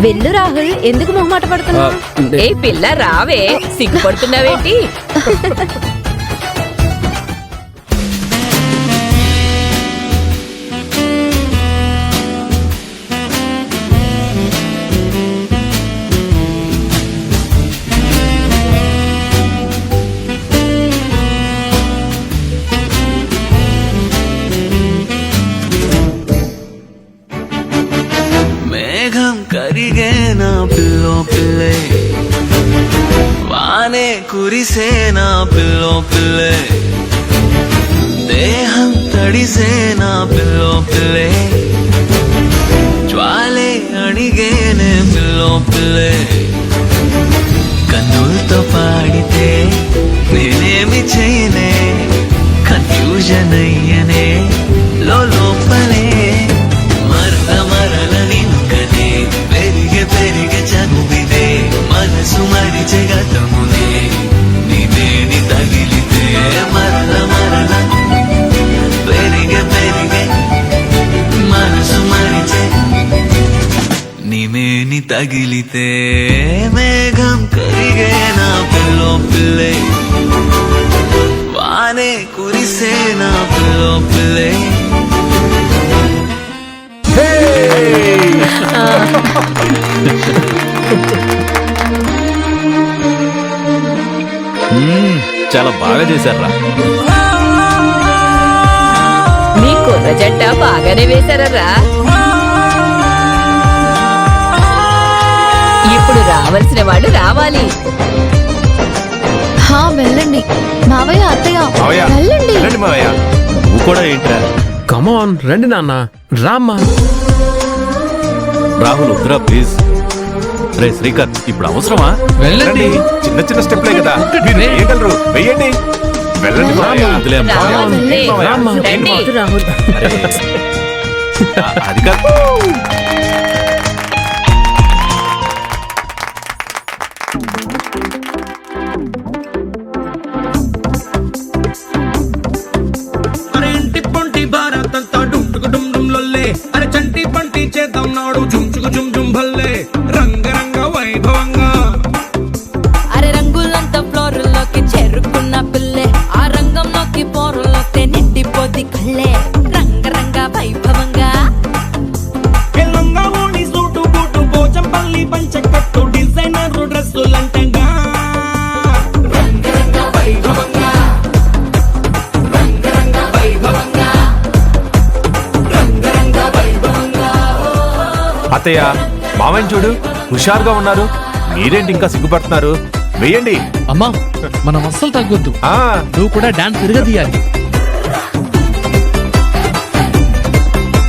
వెళ్ళు రాహుల్, ఎందుకు మొహమాట పడుతున్నావు? ఏ పిల్ల రావే, సిగ్గుపడుతున్నావేంటి? మేఘం కరిగేనా పిల్లో పిల్లే, వానే కురిసేనా పిల్లో పిల్లే, దేహం తడిసేనా పిల్లో పిల్లే, జ్వాలే అణిగేనే పిల్లో పిల్లే, కన్నులతో పాడితే నేనేమి చేయనే, కన్ఫ్యూజన్ అయ్యనే లోపలే, మరల నిన్నుకనే పెరిగే చదువిదే, మనసు మరిచే గతమునే నిన్నేని తగిలితే, మరల పెరిగే మనసు మరిచే నిమేని తగిలితే, మేఘం కరిగేనా పిల్లో పిల్లే, వానే కురిసేనా పిల్లో పిల్లే. చాలా బాగా చేశారా. మీ కుర్ర జంట బాగానే వేశారా. ఇప్పుడు రావాల్సిన వాళ్ళు రావాలి. వెళ్ళండి మావయ్య, అత్తయ్య వెళ్ళండి. నువ్వు కూడా ఏంట్రా? కమాన్ రండి నాన్న, రామ్మా. రాహుల్ వద్దురా ప్లీజ్. రే శ్రీకాంత్, ఇప్పుడు అవసరమా? వెళ్ళండి, చిన్న చిన్న స్టెప్లే కదా, మీరు వేయగలరు, వెయ్యండి. వెళ్ళండి మావయ్య. వదిలే అమ్మా. రావాలండి. రామ్మా. రండి. రాహుల్, అరే, అది కాదు. అరే ఇంటి పొంటి భారతంతా డుంటుకు డుమ్ డుమ్ లొల్లే, అరే చంటి పంటి చేద్దాం నాడు జుంచుకు జుమ్ జుమ్ భల్లే, రంగరంగ వైభవంగా. అరే రంగులంతా ఫ్లోర్లోకి చేరుకున్న పిల్లే, ఆ రంగంలోకి పోరులోకి నిండిపోది కళ్ళే, రంగరంగ వైభవంగా. లంగా ఓణి సూటు బూటు పోచంపల్లి పంచకట్టు డిజైనర్ డ్రెస్సులంటంగా, రంగరంగ వైభవంగా, రంగరంగ వైభవంగా, రంగరంగ వైభవంగా. అత్తయ్య మామయ్య చూడు, హుషారుగా ఉన్నారు, మీరేంటి ఇంకా సిగ్గుపడుతున్నారు? వెయ్యండి. అమ్మా మనం అస్సలు తగ్గొద్దు, ఆ నువ్వు కూడా డాన్స్ తిరగదీయాలి.